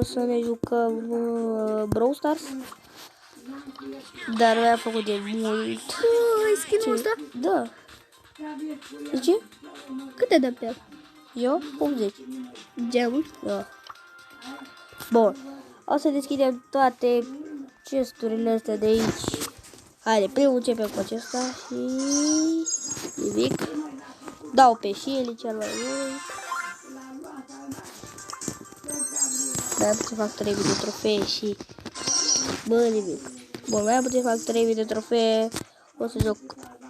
Să ne jucăm Brawl Stars. Dar noi am făcut de mult. Ai skin-ul ăsta? Da. De ce? Câte dă pe el? Eu? 80. Gemul? Da. Bun. O să deschidem toate chesturile astea de aici. Haide, primul începem cu acesta și nimic. Dau pe Shelly cel mai mult. Mai am puțin fac 3000 de trofee și... Bă, nimic. Bun, mai am puțin fac 3000 de trofee. O să joc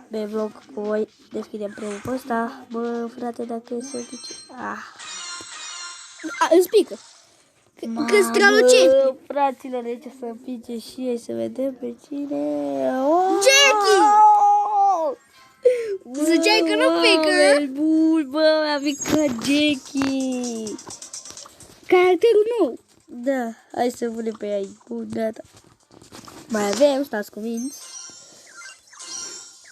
pe vlog cu voi. Deschidem primul pe ăsta. Bă, frate, dacă e să duce... Îți pică. Că strălucești. Fraților, aici să pice și ei să vedem pe cine... Jackie! Ziceai că nu pică. Bun, bă, mi-a picat Jackie. Caracterul nou. Da, hai să punem pe aici. Bun, gata. Mai avem, stați cuminți.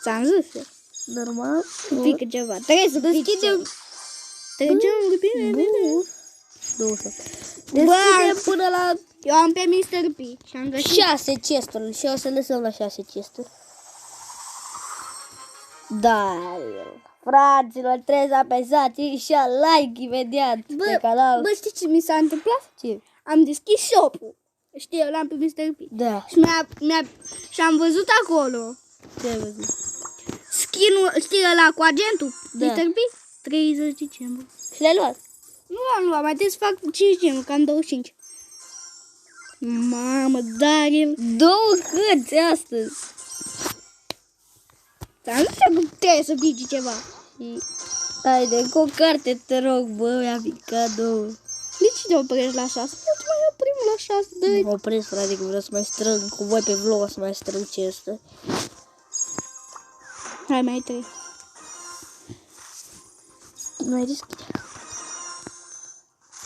Ți-am zis. Normal. Pică ceva. Trebuie să deschidem. Trecem bine. Deschidem până la Eu am pe Mr. P și am găsit 6 chesturi și o să lăsăm la 6 chesturi. Da, fraților, trebuie să apăsați și like imediat pe canal. Bă, știi ce mi s-a întâmplat? Ce? Am deschis shop-ul. Știi, eu l-am pe Mr. P. Da. Și, și am văzut acolo Ce ai văzut? skin-ul, știi, ăla cu agentul, Da. Mr. P, 30 decembrie. Și le-ai luat? Nu am luat, mai trebuie să fac 5 gemuri, că am 25. Mamă, Daryl. 2 hărți astăzi. Dar nu știu că trebuie să pici ceva. Și... Haide, cu o carte, te rog, bă, mi-a picat 2. De ce te oprești la 6? Eu te mai oprim la 6, dă-i. Mă opresc, frate, că vreau să mai strâng cu voi pe vlog, să mai strâng chestii. Hai, mai 3. Mai deschide.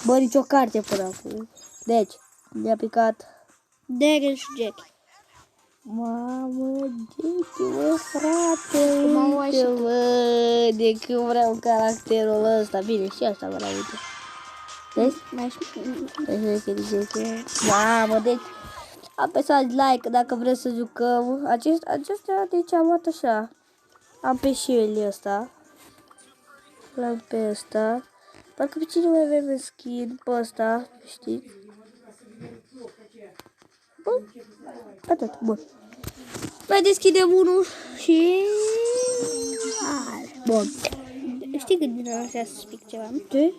Bă, nicio carte până acum. Deci, mi-a picat... Daryl și Jack. Mamă, Jackie, mă, frate, Mamă, uite, așa. mă, de când vreau caracterul ăsta. Bine, și asta mă la uite. Vezi? Deci, Jackie. Mamă, deci, apăsați like dacă vreți să jucăm. Acestea, deci, am luat așa. Am pe Shelly ăsta. L-am pe ăsta. Parcă pe cine mai avem în skin? Pe ăsta, știți? Bun. Atât, bun. Mai deschidem unul și... Bun. Știi că din ăla așa să spic ceva, nu? Ce?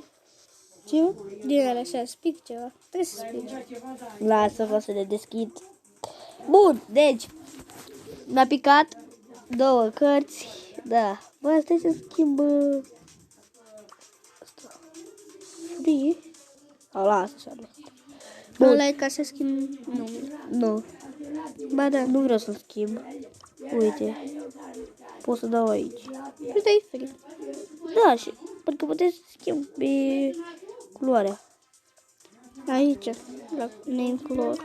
Ce? Din ăla așa să spic ceva. Trebuie să spici. Lasă, vă să le deschid. Bun, deci mi-a picat 2 cărți. Da. Bă, stai să schimbă. Asta. Frie? Sau lasă așa. Bun. Ăla e ca să schimb numele. Nu. Ba da, nu vreau să-l schimb. Uite. Pot să dau aici. Și dai free. Da, și pentru că puteți să schimbi culoarea. Aici, la name color.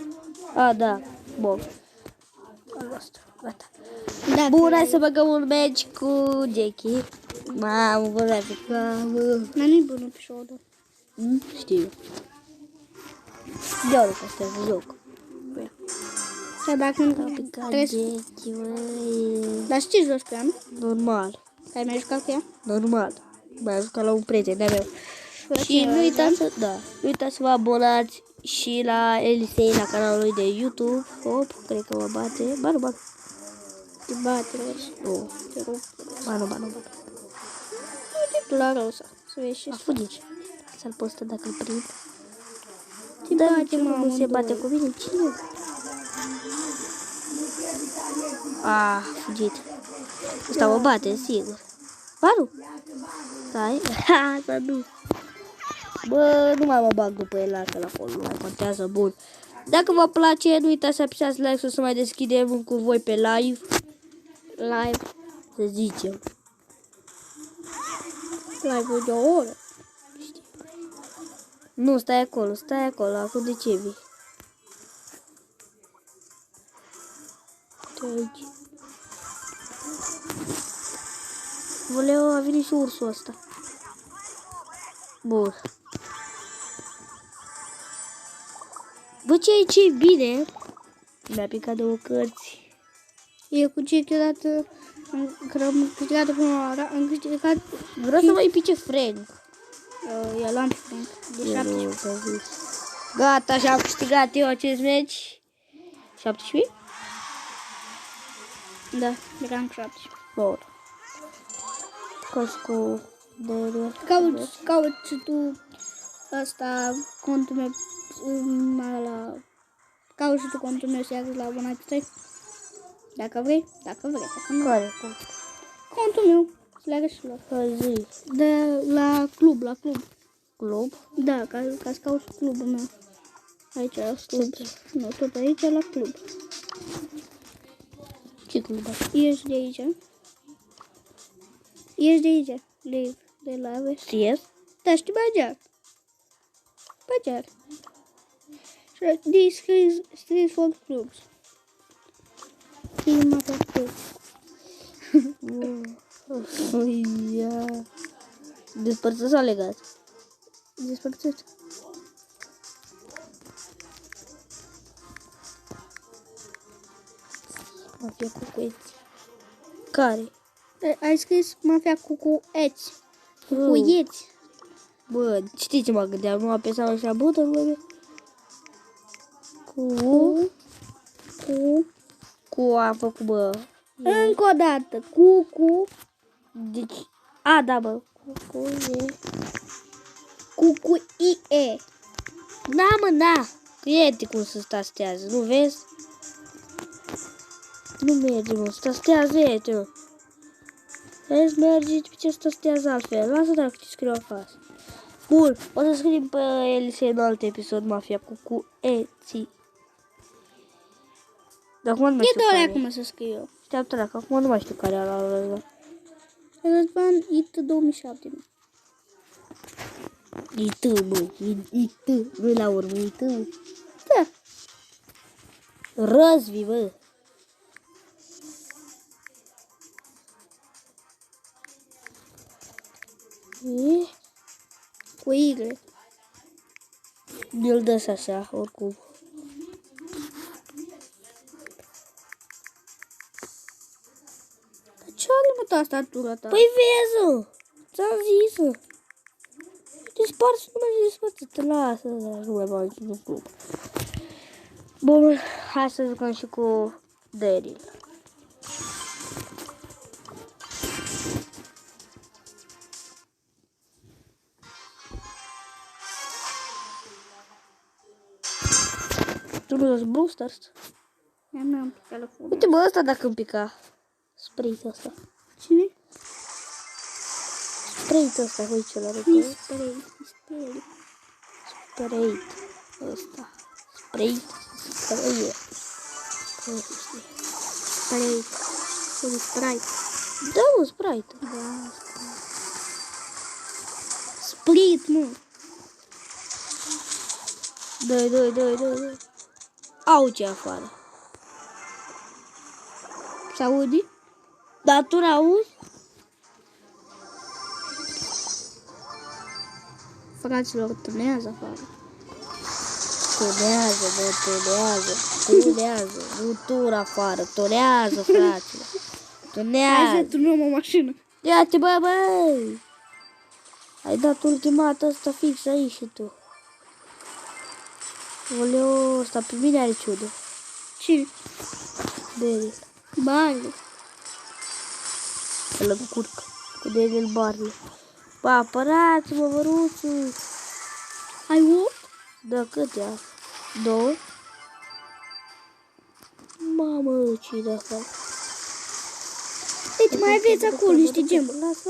A, da. Bun. Asta, gata. Da, Bun, hai să băgăm un match cu Jackie. Mamă, bă, mi-a picat, bă. Dar nu-i bună pe shoulder. Știu. Ia uite, asta e joc. Sau dacă nu Mi-a picat trebuie să... Jackie, măi. Dar știi jos cu ea, nu? Normal. Ai mai jucat cu ea? Normal. M-a jucat la un prieten de-a meu. Fără Și cineva, nu uitați să, da, nu uitați să vă abonați și la Elisei, la canalul lui de YouTube. Hop, cred că mă bate. Ba nu, ba nu. Te bate, rost. Nu. Te rup. Ba nu, ba nu, ba nu. Uite la rosa. Să vezi ce A fugit. Să-l postă dacă îl prind. te Da, bate, ce nu mamă, se bate cu mine? Cine? A, fugit. Ăsta mă bate, sigur. Ba nu. Stai. Ha, s-a dus. Bă, nu mai mă bag după el, lasă-l acolo, nu mai contează, bun. Dacă vă place, nu uitați să apăsați like, să mai deschidem cu voi pe live. Live, să zicem. live-ul de o oră. Nu, stai acolo, acum de ce vii? Uite aici. Voleu, a venit și ursul ăsta. Bun. Bă, ce e bine? Mi-a picat 2 cărți. E cu ce câteodată am câștigat prima oară, am câștigat... Vreau să mai pice Frank. I-a luat pe Frank. De 17. Gata, și am câștigat eu acest meci. 17? Da, eram cu 17. Bun. Cu de... Cauți și tu asta, contul meu, la... Cauți și tu contul meu să iagă la abonați 3. Dacă vrei, dacă nu. Care? Contul meu, să leagă și lor. Zi. De la club, Club? Da, ca să cauți clubul meu. Aici la club. Nu, tot aici la club. Ce club? Ieși de aici. Ieși de aici. Leave. De la vezi. CS? Da, știi Bagiar. Bagiar. Și de scris for clubs. Prima pe club. Ia. Despărțiți sau legați? Despărțiți. Mafia cucueți. Care? Ai scris mafia cucueți. Cucuieți. Bă, știi ce mă gândeam? Nu apesam așa butonul, bă? Cu a făcut, bă. Încă o dată. Cu. Deci, a, da, bă. Cucuie. Da, mă, da. Că iete cum se tastează, nu vezi? Nu merge, mă, se tastează, iete, mă. Vezi, merge pe ce se tastează altfel. Lasă dacă ce scriu acasă. Bun, o să scriem pe Elise în alt episod Mafia cucueții. Dar acum nu mai știu care. acum să scriu eu. Așteaptă dacă acum nu mai știu care era la ăla. Răzvan IT 2007. IT, bă, IT, nu la urmă, IT. Da. Răzvi, bă. E? Cu Y. Mi-l dă așa, oricum. Ce are mă tastatura ta? Păi vezi, ți-am zis. Desparți, nu mai despărți, lasă, nu mai bagi în club. Bun, hai să jucăm și cu Daryl. Tu nu ești boosters? Eu nu am pe telefon. Uite, bă, ăsta dacă îmi pica. Spray-ul ăsta. Cine? Spray-ul ăsta, uite ce l-are. Spray. Spray. Ăsta. Spray. Spray. Spray. Sprite. Da, mă, Sprite. Da. Sprit, nu. Dă-i. Au ce afară. S-aude? Dar tu n-auzi? Fraților, tunează afară. Tunează, bă, tunează. Nu tur afară, tunează, fraților. Hai Tunează. să turnăm o mașină. Ia-te, bă. Ai dat ultimata asta fix aici și tu. Oleu, ăsta pe mine are ciudă. Cine? Daryl. Bani. Îl încurc cu Daryl Barley. Bă, apărați-mă, văruțul. Ai 8? Da, cât ia? 2? Mamă, ce-i de asta? Deci mai aveți acolo niște gemuri. Lasă,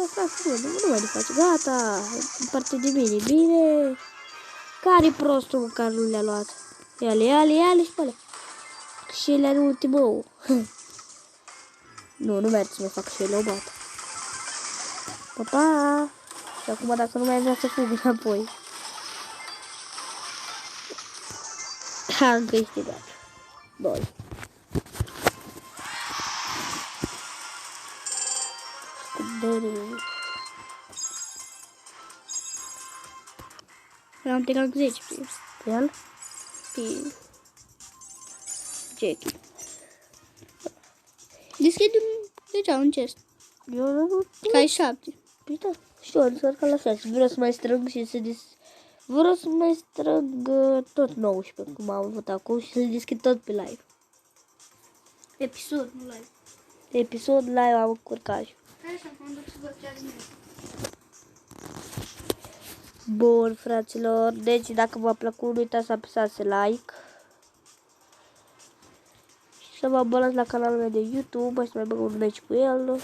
nu mai le face. Gata, în parte de mine. Bine. Care-i prostul care nu le-a luat? Ia-le și pe alea. Și ele are ultimul. Nu merge să mai fac și ele o bată. Pa! Și acum dacă nu mai vrea să fug înapoi. Am câștigat. 2. Eu am terminat cu 10 pe El? pe Jackie. Deschide deja un chest. Eu nu... Ca ai 7. Păi da, știu, am descărcat la 6. Vreau să mai strâng și să vreau să mai strâng tot 19, cum am avut acum, și să deschid tot pe live. Episod, nu live. Episod live am curcaj. Hai să mă duc să văd ce are mine. Bun, fraților, deci dacă v-a plăcut, nu uitați să apăsați like. Și să vă abonați la canalul meu de YouTube, mai să mai băgăm un meci cu el.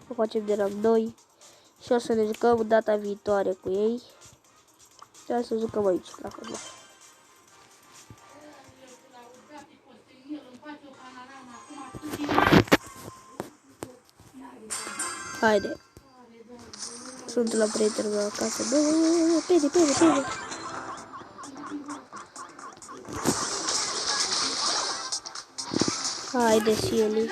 O facem de rang 2. Și o să ne jucăm data viitoare cu ei. Și o să jucăm aici, la fel. Haide. Sunt la prietenul meu acasă. Pede. Haide, Sieli.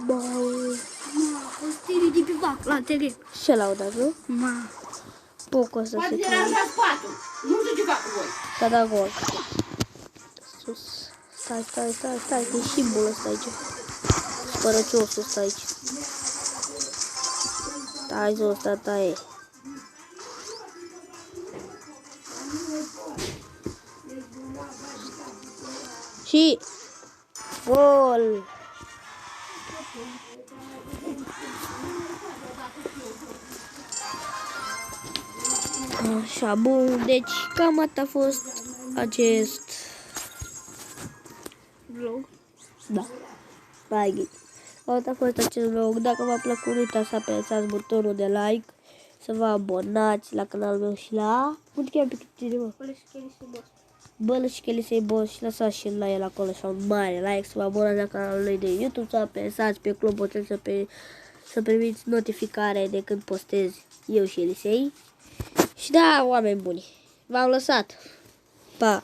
Bau. O stiri de pe vac, la teren. Ce l-au nu? Ma. Poco să se Poate era la spatul. Nu știu ce fac cu voi. S-a dat gol. Sus. Stai, că e șimbul ăsta aici. Spărăciosul ăsta aici. Stai jos, tata e. Și gol. Așa, bun, deci cam atât a fost acest Vlog. Da. Hai, ghid. Atât a fost acest vlog. Dacă v-a plăcut, nu uitați să apăsați butonul de like, să vă abonați la canalul meu și la... Cum te cheamă pe cineva? Bălă și Chelisei Boss și lăsați și la el acolo și un mare like, să vă abonați la canalul lui de YouTube, să apăsați pe clopoțel să primiți notificare de când postez eu și Elisei. Și da, oameni buni, v-am lăsat. Pa!